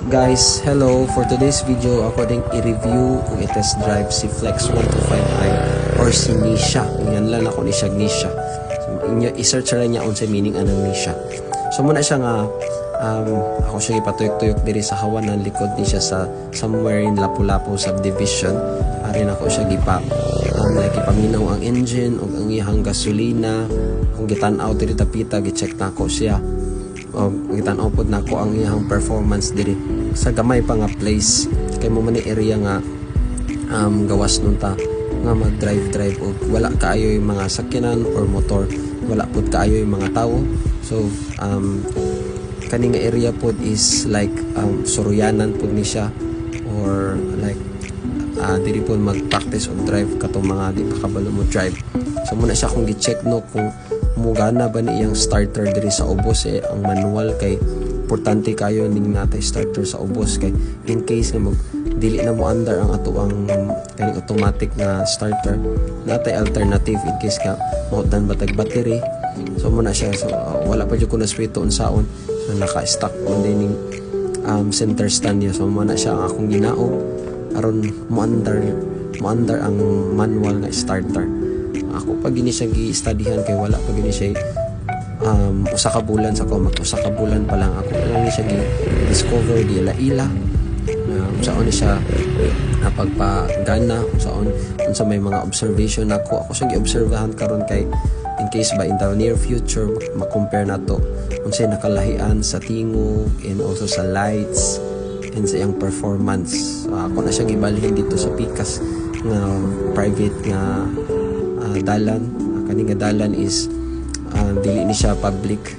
Guys, hello. For today's video, ako ding i-review kung i-test drive si Flex 125i or si Nisha. Yan lang ako ni siya Nisha. So, i-search na niya sa meaning anang Nisha. So muna siya nga, ako siya ipatuyok-tuyok diri sa hawanan likod ni siya sa somewhere in Lapu-Lapu subdivision. Arin ako siya ipaminaw ang engine o ang iyang gasolina. Kung gitan-aw diri tapita, gi-check na ako siya. O gitan-aw pod na ako ang iyang performance diri sa gamay pa nga place kay mo man ni area nga gawas nun ta nga mag-drive o wala kaayo yung mga sakyanan or motor, wala pod kaayo yung mga tao. So kani nga area pod is like Soroyanan pod ni siya or like diri pod mag-practice og drive katong mga di pa kabalo mo drive. So muna siya kung gi-check no kung mugana ba ni iyang starter diri sa ubos ang manual kay importante kayo ning natay starter sa ubos kay in case nga dili na mo andar ang ato ang kaning automatic na starter natay alternative in case ka mautan batag battery. So muna siya so wala pa jud ko na swito unsaon so naka-stock man din ning center stand niya. So muna siya ang akong ginaog aron mo andar ang manual na starter. Ako pag gini siya gi-studyhan kay wala pag gini siya usa ka bulan sa ko usa ka bulan pa lang ako lang ni siya gi-discover di ila-ila unsaon ni siya napagpagana unsa may mga observation ako siya gi-obserbahan karon kay in case ba in the near future ma-compare nato unsay nakalahian sa tingog and also sa lights and sa iyang performance. So, ako na siya gibalhin dito sa Pikas nga private nga dalan. Kani nga dalan is dili ni siya public,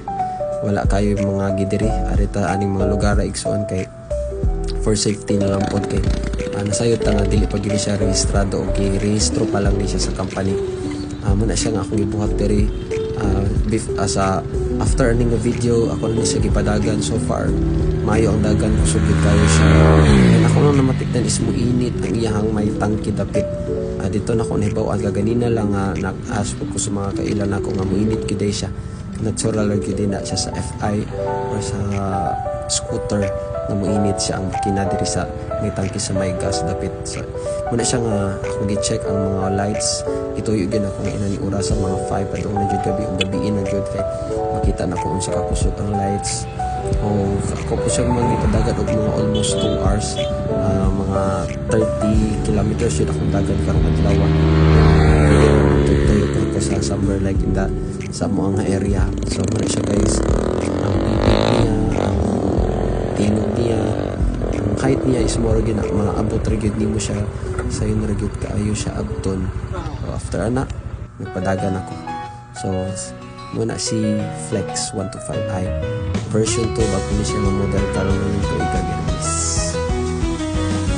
wala kayo yung mga gidiri arita aning mga lugar igsoon kay for safety na lang pod kay nasayot nga dili pa gini siya rehistrado o gi-rehistro pa lang ni siya sa company. Muna siya nga akong gibuhat diri after earning a video ako na siya gipadagan. So far mayo ang dagan ko sugid kayo siya and ako lang namatikdan is muinit ang iyang may tangki dapit. Dito na ko nahibaw ang gaganina lang nag-ask ko sa mga kailan ako nga muinit kiday siya natural lang kiday na siya sa FI or sa scooter na muinit siya ang kinadiri sa may tangki sa may gas dapit. So muna siya nga ako gi-check ang mga lights ituyo gyud ako nga inani oras sa mga 5 padung na jud gabi ug gabi na jud kay makita na ko unsa ka kusot ang lights. Ako po siya magipadagan og mga almost 2 hours mga 30 kilometers yun akong dagan karong adlaw tuyo ko sa somewhere like in that sa mo nga area. So muna siya guys ang bibig niya ang tingog niya ang height niya is more gina mga abot rigid nimo siya sa yun rigid kaayo siya abton. So after ana nagpadagan ako. So muna si Flex 125i version 2 bago ni siya model karon ng tuig.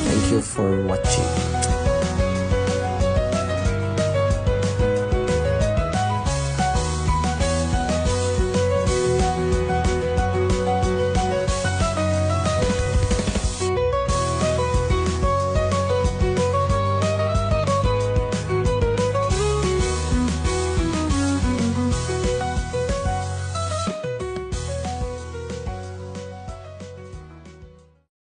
Thank you for watching.